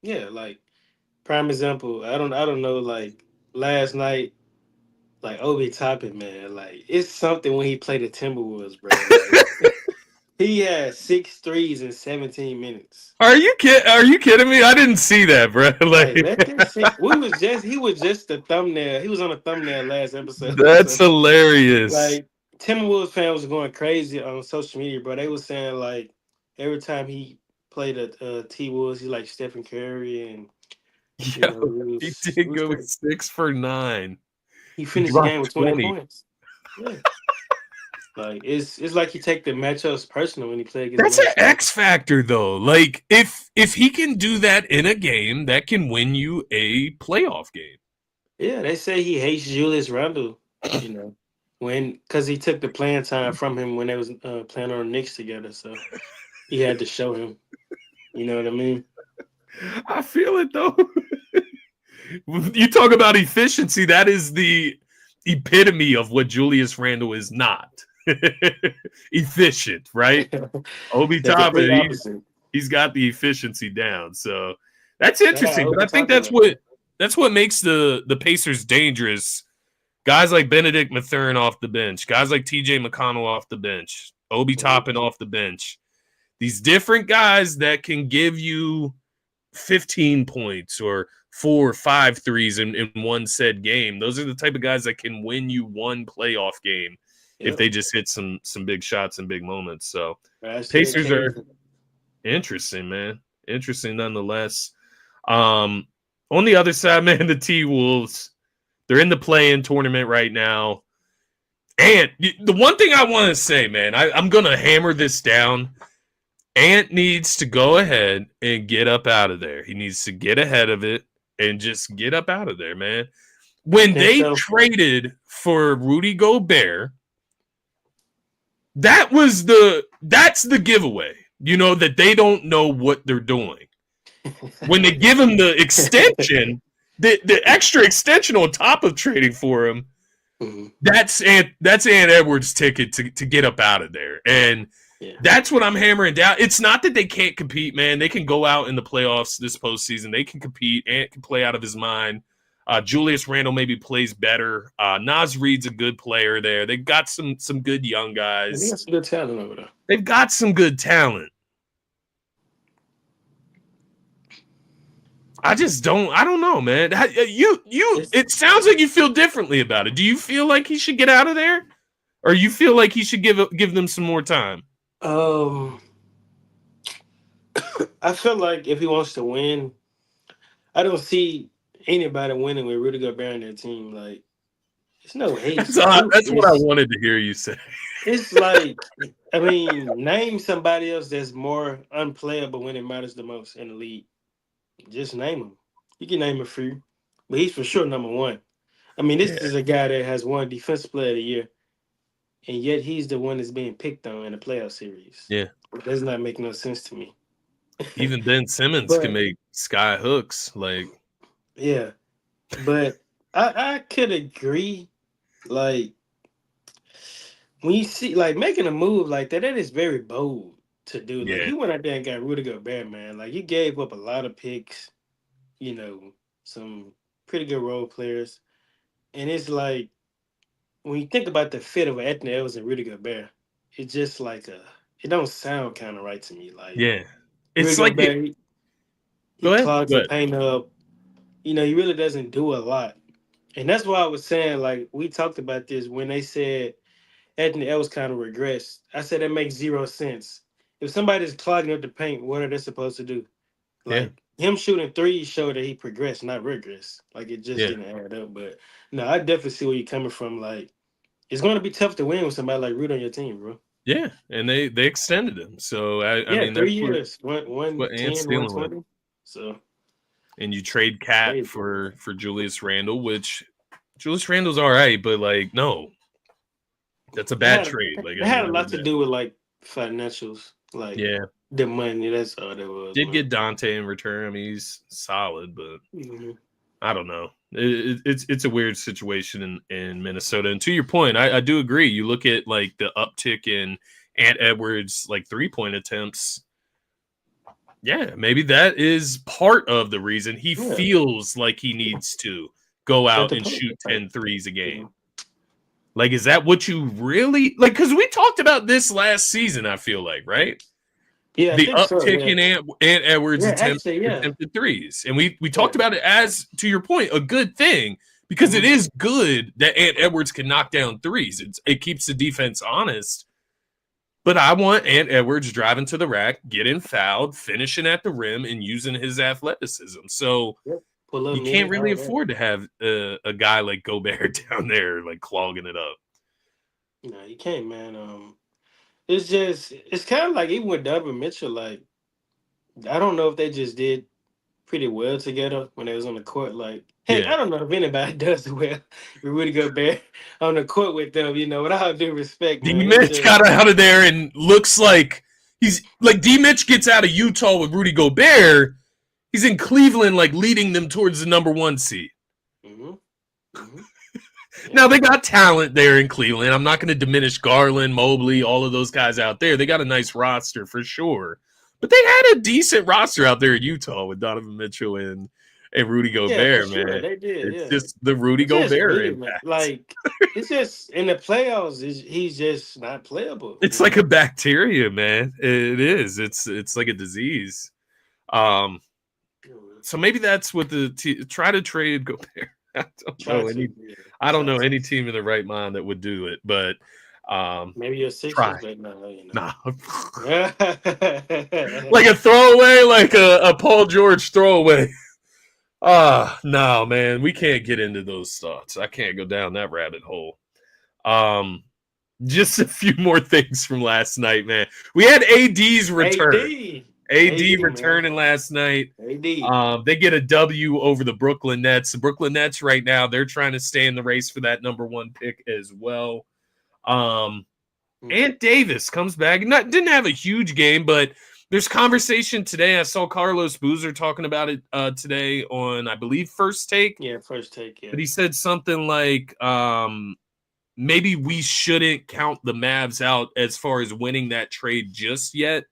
Yeah, like prime example. I don't know. Like last night, like Obi Toppin, man. Like it's something when he played the Timberwolves, bro. Like he had six threes in 17 minutes. Are you kidding me? I didn't see that, bro. Like Like let that shit. He was just the thumbnail. He was on the thumbnail last episode. that's So hilarious. like Timberwolves fans was going crazy on social media, bro. They was saying like every time he played at T Wolves, he like Stephen Curry, and Yo, he it did was go great. 6 for 9. He He finished the game dropped with 20 20. points. Yeah, like it's like he take the matchups personal when he play against That's one an team. X factor though. Like if he can do that in a game, that can win you a playoff game. Yeah, they say he hates Julius Randle. You know when because he took the playing time from him when they was playing on the Knicks together, so he had to show him. You know what I mean? I feel it though. You talk about efficiency, that is the epitome of what Julius Randle is not. Efficient, right? Obi The Toppin, complete opposite. he's got the efficiency down. So that's Shout out interesting. But Obi I think Toppin, man. that's what makes the Pacers dangerous. Guys like Benedict Mathurin off the bench, guys like TJ McConnell off the bench, Obi Mhm. Toppin off the bench. These different guys that can give you 15 points or 4 or 5 threes in one said game. Those are the type of guys that can win you one playoff game if Yep. they just hit some big shots and big moments. So That's the Pacers are occasion. interesting, man. Interesting nonetheless. Um, on the other side, man, the T Wolves, they're in the play-in tournament right now. And the one thing I want to say, man, I'm gonna hammer this down. Ant needs to go ahead and get up out of there. He needs to get ahead of it and just get up out of there, man. You When think they so? traded for Rudy Gobert, that's the giveaway. You know that they don't know what they're doing. When they give him the extension, the extra extension on top of trading for him, Mhm. that's Ant Edwards' ticket to get up out of there. And Yeah. that's what I'm hammering down. It's not that they can't compete, man. They can go out in the playoffs this postseason. They can compete. Ant can play out of his mind. Julius Randle maybe plays better. Naz Reid's a good player there. They've got some good young They guys. got some good talent over there. They've got some good talent. I just don't. I don't know, man. It's It sounds like you feel differently about it. Do you feel like he should get out of there, or you feel like he should give them some more time? um, I feel like if he wants to win, I don't see anybody winning with Rudy Gobert on their team. Like, it's no hate. That's what I wanted to hear you say. It's like, I mean, name somebody else that's more unplayable when it matters the most in the league. Just name him. You can name a few, but he's for sure number one. I mean, this Yeah, is a guy that has won Defensive Player of the Year, and yet he's the one that's being picked on in the playoff series. yeah. It does not make no sense to me. Even Ben Simmons can But make sky hooks. Like, yeah, but I could agree. Like when you see like making a move like that, that is very bold to do. Like yeah, you went out there and got Rudy Gobert, man. Like you gave up a lot of picks, some pretty good role players, and it's like when you think about the fit of Anthony Edwards and Rudy Gobert, it's just like it don't sound kind of right to me. Like yeah. Rudy It's like it. Gobert, he Go ahead. clogs Go the ahead. paint up. He really doesn't do a lot. And that's why I was saying, like, we talked about this when they said Anthony Edwards kind of regressed. I said that makes zero sense. If somebody's clogging up the paint, what are they supposed to do? Yeah, Like him shooting threes showed that he progressed, not regressed. Like it just yeah, didn't add up. But no, I definitely see where you're coming from. Like it's going to be tough to win with somebody like Rudy on your team, bro. yeah. And they extended him. So I Yeah, mean three that's years, what Ant's 110, dealing with. 120. So And you trade Cat crazy. for Julius Randle, which Julius Randle's all right, but like no, that's a It bad had, trade. Like it at the had a end of lot the to day. do with like financials, like Yeah. the money. That's all that was, Did man. get Dante in return. I mean, he's solid, but Mhm. I don't know. It's a weird situation in Minnesota. And to your point, I do agree. You look at like the uptick in Ant Edwards like 3-point attempts. Yeah, maybe that is part of the reason he Yeah, feels like he needs to go at out the and point, shoot right. 10 threes a game. Mhm. Like, is that what you really like? Because we talked about this last season, I feel like, right? Yeah, I The think so. uptick Yeah, in Ant Edwards yeah, actually, yeah, attempted threes. And we yeah. talked about it as, to your point, a good thing because it Mhm. is good that Ant Edwards can knock down threes. It keeps the defense honest. But I want Ant Edwards driving to the rack, getting fouled, finishing at the rim, and using his athleticism. So Yep. Pull up you can't minute, really all that. afford to have a guy like Gobert down there like clogging it up. No, you can't, man. It's kind of like even with Donovan Mitchell. Like I don't know if they just did pretty well together when they was on the court. Like heck, Yeah. I don't know if anybody does well with Rudy Gobert on the court with them. With all due respect, D man. It's Mitch just got out of there and looks like he's like D Mitch gets out of Utah with Rudy Gobert. He's in Cleveland, like leading them towards the number 1 seed. hmm hmm Now yeah, they got talent there in Cleveland. I'm not going to diminish Garland, Mobley, all of those guys out there. They got a nice roster for sure. But they had a decent roster out there in Utah with Donovan Mitchell and Rudy yeah, for Gobert, sure man. they did. It's Yeah, just the Rudy it's just Gobert weird, man. impact. Like it's just in the playoffs, he's just not playable. It's like a bacteria, man. It is. It's like a disease. Um, so maybe that's what try to trade Gobert. I don't Try know to, any. yeah, I don't try know to. any team in the right mind that would do it, but Maybe your Sixers, try. but no. Nah, Yeah, like a throwaway, like a Paul George throwaway. No, man, we can't get into those thoughts. I can't go down that rabbit hole. Um, just a few more things from last night, man. We had AD's return. AD man, returning last night. AD. They get a W over the Brooklyn Nets. The Brooklyn Nets right now, they're trying to stay in the race for that number 1 pick as well. Ant Davis comes back. Didn't have a huge game, but there's conversation today. I saw Carlos Boozer talking about it today on, I believe, First Take. Yeah, First Take. Yeah, But he said something like, maybe we shouldn't count the Mavs out as far as winning that trade just yet,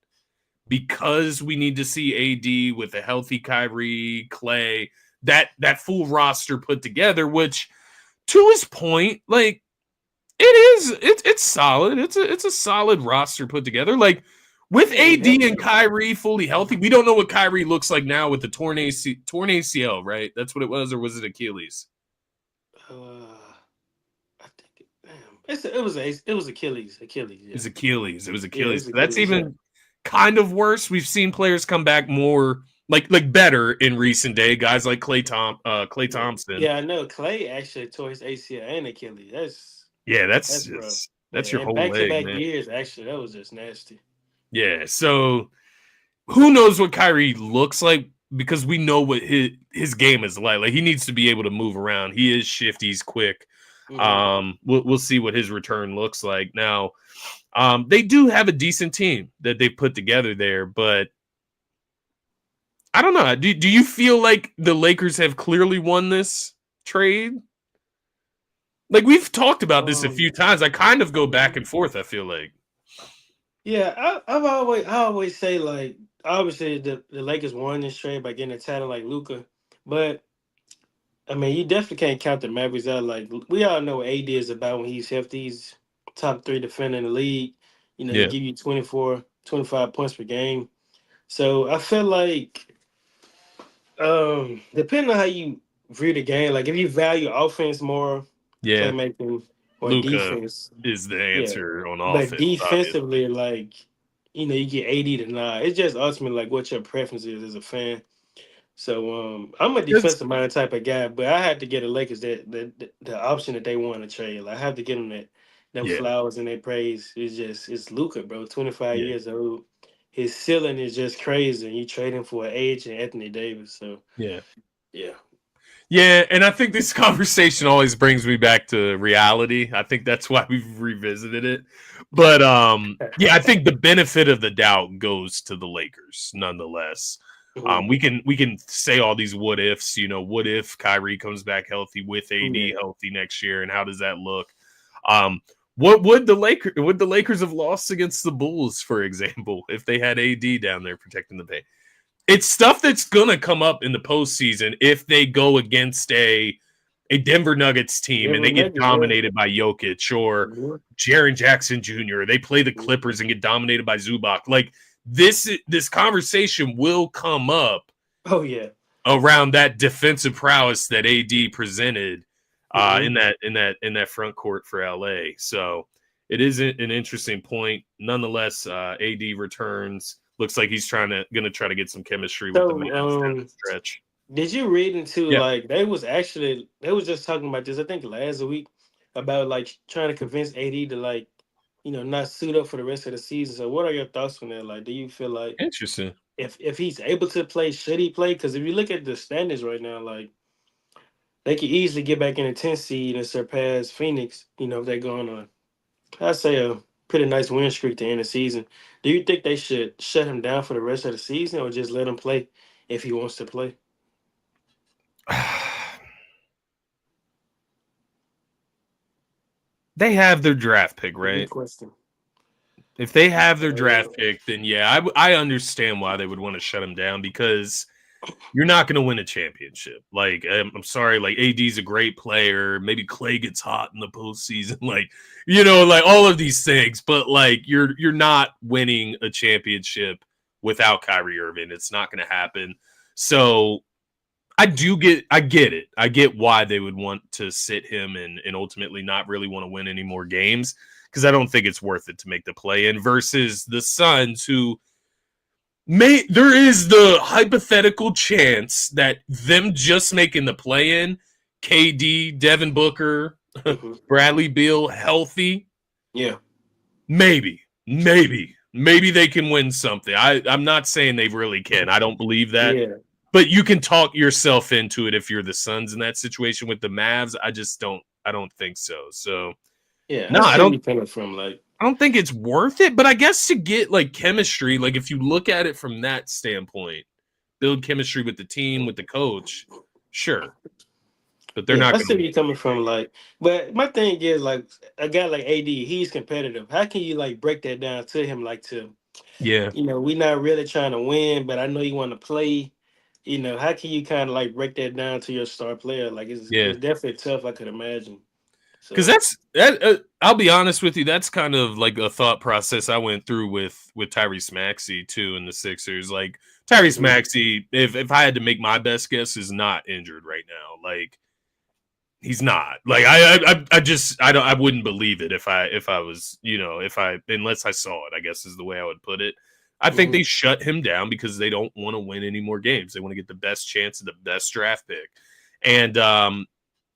because we need to see AD with a healthy Kyrie, Clay, that full roster put together, which to his point, like it's solid. It's a solid roster put together. Like With Yeah, he AD healthy. and Kyrie fully healthy, we don't know what Kyrie looks like now with the torn ACL, right? That's what it was, or was it Achilles? I think it was Achilles. Achilles, It was yeah. Achilles. It was Yeah, Achilles. it's That's Achilles, yeah. even kind of worse. We've seen players come back more like better in recent day. Guys like Clay Yeah. Thompson. Yeah, I know. Clay actually tore his ACL and Achilles. Yeah, That's rough. Yeah, that's your and whole back to leg, back man. years, actually, that was just nasty. Yeah. So who knows what Kyrie looks like because we know what his game is like. Like he needs to be able to move around. He is shifty, he's quick. Hmm. We'll see what his return looks like. Now, they do have a decent team that they put together there, but I don't know. Do you feel like the Lakers have clearly won this trade? Like we've talked about this a Um, few times. I kind of go back mhm. and forth. I feel like, Yeah, I always say like obviously the Lakers won this trade by getting a talent like Luca, but I mean you definitely can't count the Mavericks out. Like we all know what AD is about when he's healthy. He's top three defender in the league. You know, he yeah, give you 24, 25 points per game. So I feel like depending on how you view the game, like if you value offense more, yeah. playmaking or Luca defense, is the yeah. answer on But offense, obviously. defensively, like you get 80 to 9. It's just ultimately like what your preference is as a fan. So I'm a It's, defensive minded type of guy, but I had to get the Lakers the option that they want to trade. Like, I have to get them them yeah, flowers and their praise. It's Luca, bro. 25 yeah, years old. His ceiling is just crazy, and you trade him for an age and Anthony Davis. So yeah. yeah. Yeah, and I think this conversation always brings me back to reality. I think that's why we've revisited it. But yeah, I think the benefit of the doubt goes to the Lakers nonetheless. Mhm. We can say all these what ifs, what if Kyrie comes back healthy with AD Yeah. healthy next year and how does that look? Um what would the Lakers have lost against the Bulls, for example, if they had AD down there protecting the paint? It's stuff that's gonna come up in the postseason if they go against a Denver Nuggets team and Denver they get Nuggets, yeah. dominated by Jokic or Mhm. Jaren Jackson Jr. They play the Mhm. Clippers and get dominated by Zubac. Like this conversation will come up Oh yeah. around that defensive prowess that AD presented Hmm. in that front court for LA. So it is an interesting point. Nonetheless, AD returns. Looks like he's gonna try to get some chemistry with the So Mavs down the stretch. did you read into Yeah, like they was just talking about this I think last week about like trying to convince AD to like not suit up for the rest of the season. So what are your thoughts on that? Like, do you feel like interesting. if he's able to play, should he play? Because if you look at the standings right now, like they could easily get back in the 10th seed and surpass Phoenix. If they're going on, I'd say a pretty nice win streak to end the season. Do you think they should shut him down for the rest of the season or just let him play if he wants to play? They have their draft pick, Good right? question. If they have their Uh, draft pick, then yeah, I understand why they would want to shut him down because you're not going to win a championship. Like, I'm sorry, like AD's a great player. Maybe Clay gets hot in the postseason, like all of these things. But like, you're not winning a championship without Kyrie Irving. It's not going to happen. So I get it. I get why they would want to sit him and ultimately not really want to win any more games because I don't think it's worth it to make the play in versus the Suns who there is the hypothetical chance that them just making the play in, KD, Devin Booker, mhm. Bradley Beal healthy, Yeah. maybe they can win something. I'm not saying they really can. I don't believe that. Yeah. But you can talk yourself into it if you're the Suns in that situation with the Mavs. I don't think so. So Yeah. no, I I see where don't you're coming from. Like, I don't think it's worth it, but I guess to get like chemistry, like if you look at it from that standpoint, build chemistry with the team, with the coach, sure. But they're yeah, not I see gonna where you're coming from. Like, but my thing is like a guy like AD, he's competitive. How can you like break that down to him? Like to, Yeah, we're not really trying to win, but I know you want to play. How can you kind of like break that down to your star player? Like, it's yeah. it's definitely tough. I could imagine. Because So I'll be honest with you, that's kind of like a thought process I went through with Tyrese Maxey too in the Sixers. Like Tyrese mhm. Maxey, if I had to make my best guess, is not injured right now. Like he's not. Like I wouldn't believe it if I was, if I unless I saw it, I guess is the way I would put it. I think they shut him down because they don't want to win any more games. They want to get the best chance of the best draft pick. And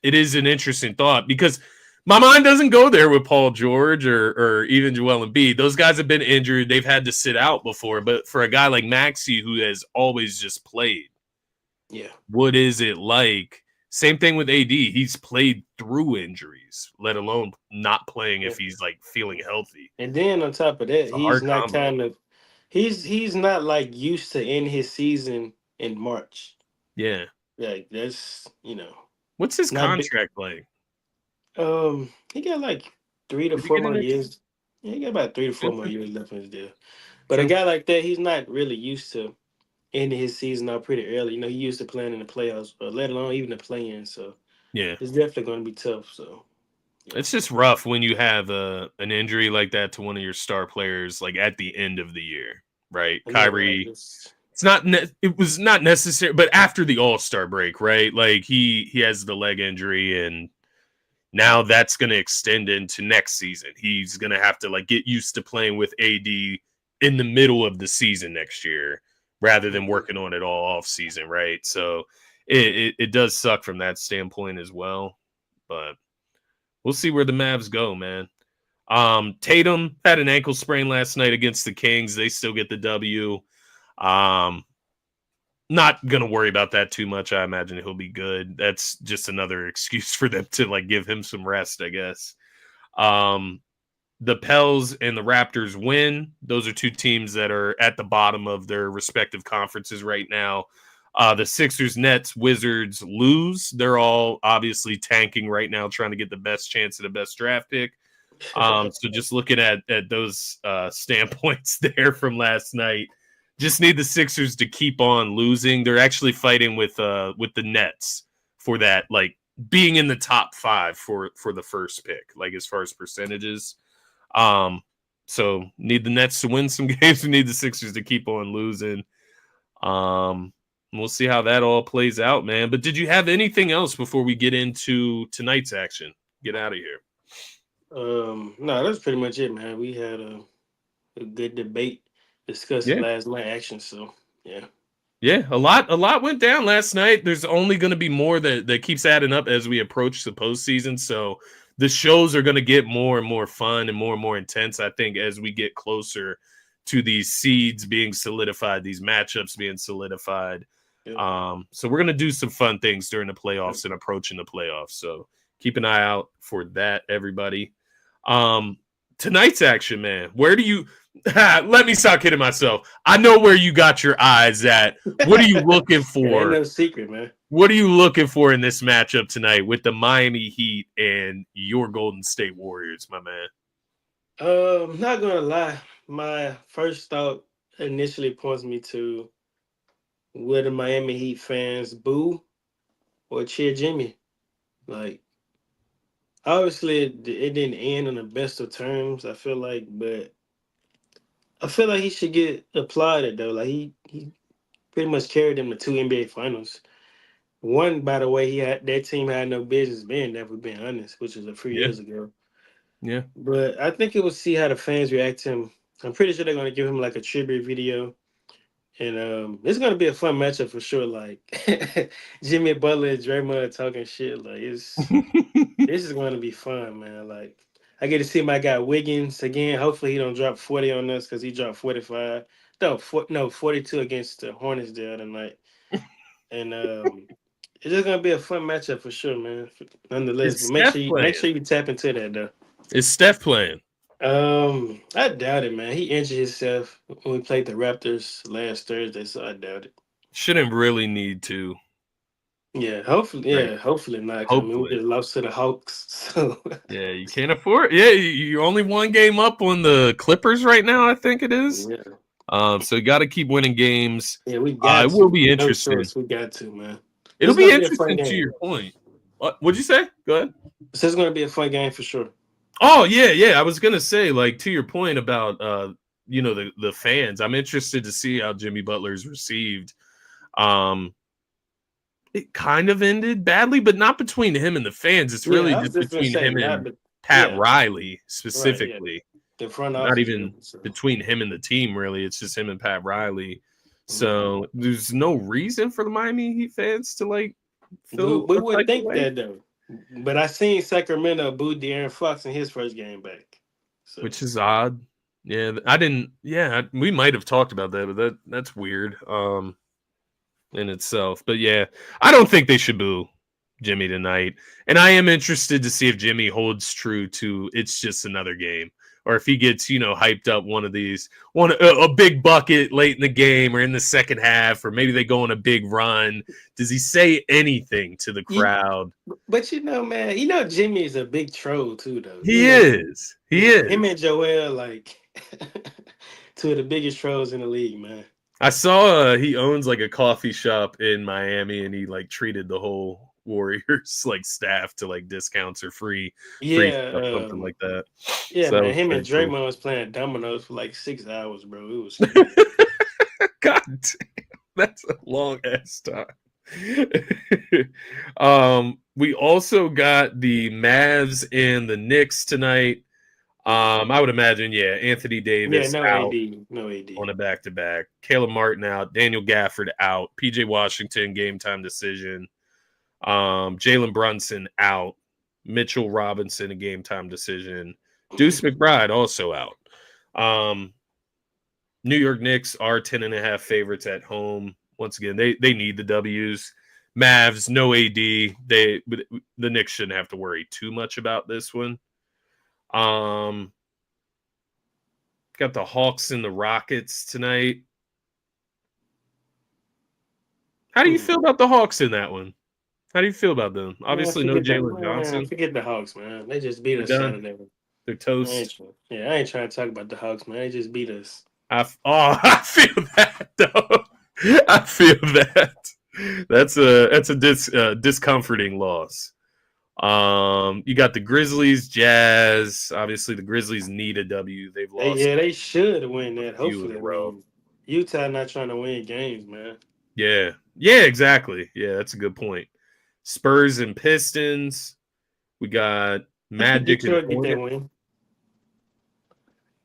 it is an interesting thought because my mind doesn't go there with Paul George or even Joel Embiid. Those guys have been injured. They've had to sit out before. But for a guy like Maxey, who has always just played, yeah, what is it like? Same thing with AD. He's played through injuries, let alone not playing yeah. if he's like feeling healthy. And then on top of that, It's a hard combo. he's not like used to end his season in March. Yeah. Like that's What's his not big. contract like? He got like 3 to 4 Beginning more next years. Yeah, he got about 3 to 4 more okay. years left in his deal. But a True. guy like that, he's not really used to ending his season out pretty early. He used to playing in the playoffs, or let alone even the play-in. So Yeah. it's definitely going to be tough. So yeah, It's just rough when you have an injury like that to one of your star players, like at the end of the year, right? I know, right? Kyrie, it was not necessary, but after the All-Star break, right? Like he has the leg injury, and now that's going to extend into next season. He's going to have to like get used to playing with AD in the middle of the season next year, rather than Mhm. working on it all off season, right? So it does suck from that standpoint as well, but we'll see where the Mavs go, man. Tatum had an ankle sprain last night against the Kings. They still get the W. Um, Not gonna worry about that too much. I imagine he'll be good. That's just another excuse for them to like give him some rest, I guess. Um, the Pels and the Raptors win. Those are two teams that are at the bottom of their respective conferences right now. The Sixers, Nets, Wizards lose. They're all obviously tanking right now, trying to get the best chance at the best draft pick. So just looking at those standpoints there from last night, just need the Sixers to keep on losing. They're actually fighting with the Nets for that, like being in the top 5 for the first pick, like as far as percentages. So need the Nets to win some games. We need the Sixers to keep on losing. We'll see how that all plays out, man. But did you have anything else before we get into tonight's action? Get out of here. No, that's pretty much it, man. We had a good debate discussing Yeah. last night action. So yeah, Yeah, a lot went down last night. There's only going to be more that keeps adding up as we approach the postseason. So the shows are going to get more and more fun and more intense, I think, as we get closer to these seeds being solidified, these matchups being solidified. yeah. So we're going to do some fun things during the playoffs and approaching the playoffs. So keep an eye out for that, everybody. Tonight's action, man. Where do you let me stop kidding myself. I know where you got your eyes at. What are you looking It ain't for? no secret, man. What are you looking for in this matchup tonight with the Miami Heat and your Golden State Warriors, my man? Not gonna lie, my first thought initially points me to will the Miami Heat fans boo or cheer Jimmy? Like, obviously, it didn't end on the best of terms. I feel like, but I feel like he should get applauded though. Like he pretty much carried them to 2 NBA finals. One, by the way, he had that team had no business being there, for being honest, which was a few Yeah, years ago. yeah. But I think it will see how the fans react to him. I'm pretty sure they're going to give him like a tribute video, and it's going to be a fun matchup for sure. Like Jimmy Butler and Draymond talking shit. Like this is going to be fun, man. Like I get to see my guy Wiggins again. Hopefully he don't drop 40 on us because he dropped 45. No, 42 against the Hornets the other night. And it's just gonna be a fun matchup for sure, man. Nonetheless, Is but Steph make playing? sure you tap into that though. Is Steph playing? I doubt it, man. He injured himself when we played the Raptors last Thursday, so I doubt it. Shouldn't really need to. Right. Hopefully not. 'Cause, I mean, we Hopefully. just lost to the Hawks, so Yeah, you can't afford. Yeah, you're only one game up on the Clippers right now, I think it is. yeah, So you got to keep winning games. yeah, we got It will to. be No interesting. choice, we got to, man. It'll It's be gonna be a fun interesting to game. your point. What'd you say? Go ahead. So it's going to be a fun game for sure. Oh yeah. I was gonna say, like, to your point about the fans. I'm interested to see how Jimmy Butler's received. It kind of ended badly, but not between him and the fans. It's really Yeah, I was just just going to between say, him not, and but Pat yeah, Riley right, yeah. specifically. The front Not office, even really, so. between him and the team, really. It's just him and Pat Riley. Mhm. So there's no reason for the Miami Heat fans to like feel We a would type of think way, that though, but I seen Sacramento booed De'Aaron Fox in his first game back. So which is odd. Yeah, I didn't. Yeah, we might have talked about that, but that's weird. In itself. But yeah, I don't think they should boo Jimmy tonight. And I am interested to see if Jimmy holds true to it's just another game. Or if he gets, hyped up one of these, a big bucket late in the game or in the second half, or maybe they go on a big run. Does he say anything to the you, crowd? but man, Jimmy is a big troll too, though. He is. He Yeah, is. him and Joel like two of the biggest trolls in the league, man. I saw he owns like a coffee shop in Miami, and he like treated the whole Warriors like staff to like discounts or free Yeah, stuff, something like that. yeah, So that man. was Him and pretty cool. Draymond was playing dominoes for like 6 hours, bro. It was crazy. God damn, that's a long ass time. We also got the Mavs and the Knicks tonight. I would imagine, Anthony Yeah, Davis no out AD, no AD. on a back-to-back. Caleb Martin out. Daniel Gafford out. PJ Washington game time decision. Jalen Brunson out. Mitchell Robinson a game time decision. Deuce McBride also out. New York Knicks are 10.5 favorites at home. Once again, they need the W's. Mavs, no AD. The Knicks shouldn't have to worry too much about this one. Got the Hawks and the Rockets tonight. How do you feel about the Hawks in that one? How do you feel about them? Man, Obviously, no Jalen Johnson. forget the Hawks, man. They just beat They're us done. Saturday. They're toast. I ain't trying to talk about the Hawks, man. They just beat us. I feel that though. I feel that. That's a discomforting loss. You got the Grizzlies, Jazz. Obviously, the Grizzlies need a W. They've lost They should win that. a few in Hopefully, a row. Utah not trying to win games, man. Yeah, exactly. Yeah, that's a good point. Spurs and Pistons. We got I think Magic and Detroit get that Hornets. win.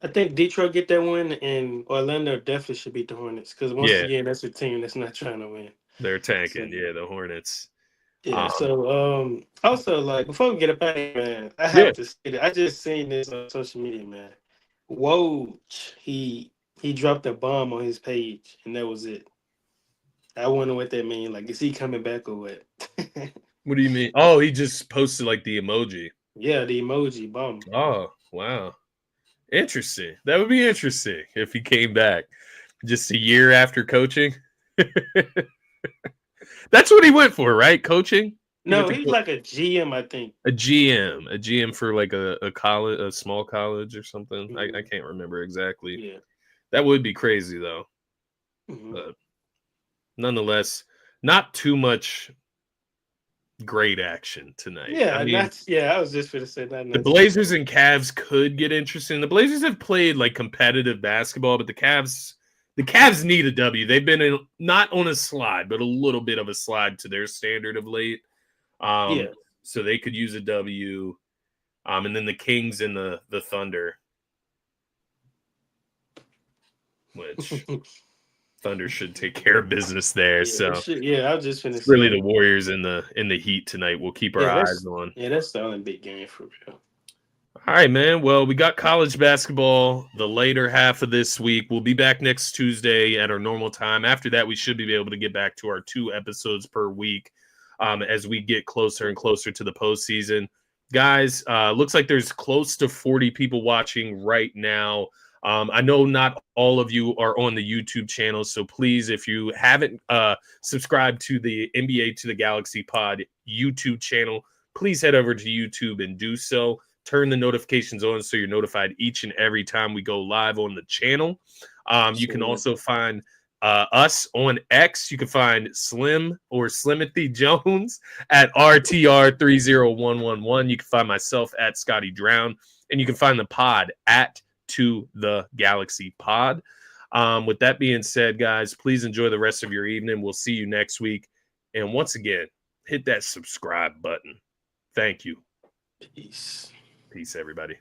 I think Detroit get that win, and Orlando definitely should beat the Hornets because once Yeah, again, that's a team that's not trying to win. they're So, tanking. Yeah, the Hornets. yeah. Um, So also like before we get up out of here, man, I yeah, have to say that I just seen this on social media, man. Whoa, he dropped a bomb on his page, and that was it. I wonder what that means. Like, is he coming back or what? what do you mean? Oh, he just posted like the emoji. Yeah, the emoji bomb. Oh, wow. Interesting. That would be interesting if he came back just a year after coaching. That's what he went for, right? Coaching? No, he's like a GM, I think. A GM for like a college, a small college or something. Mm-hmm. I can't remember exactly. Yeah. That would be crazy though. Mm-hmm. But nonetheless, not too much great action tonight. Yeah, I mean, I was just gonna say that. the Blazers and Cavs could get interesting. The Blazers have played like competitive basketball, but the Cavs need a W. They've been not on a slide, but a little bit of a slide to their standard of late. So they could use a W. And then the Kings and the Thunder, which Thunder should take care of business there. So I was just gonna say really the Warriors in the Heat tonight. We'll keep our eyes on. Yeah, that's the only big game for real. All right, man. Well, we got college basketball the later half of this week. We'll be back next Tuesday at our normal time. After that, we should be able to get back to our 2 episodes per week as we get closer and closer to the postseason. Guys, looks like there's close to 40 people watching right now. I know not all of you are on the YouTube channel, so please, if you haven't subscribed to the NBA to the Galaxy Pod YouTube channel, please head over to YouTube and do so. Turn the notifications on so you're notified each and every time we go live on the channel. You can also find Us on X, you can find Slim or Slimothy Jones at RTR30111. You can find myself at Scotty Drown, and you can find the pod at To The Galaxy Pod. With that being said, guys, please enjoy the rest of your evening. We'll see you next week. And once again, hit that subscribe button. Thank you. Peace. Peace, everybody.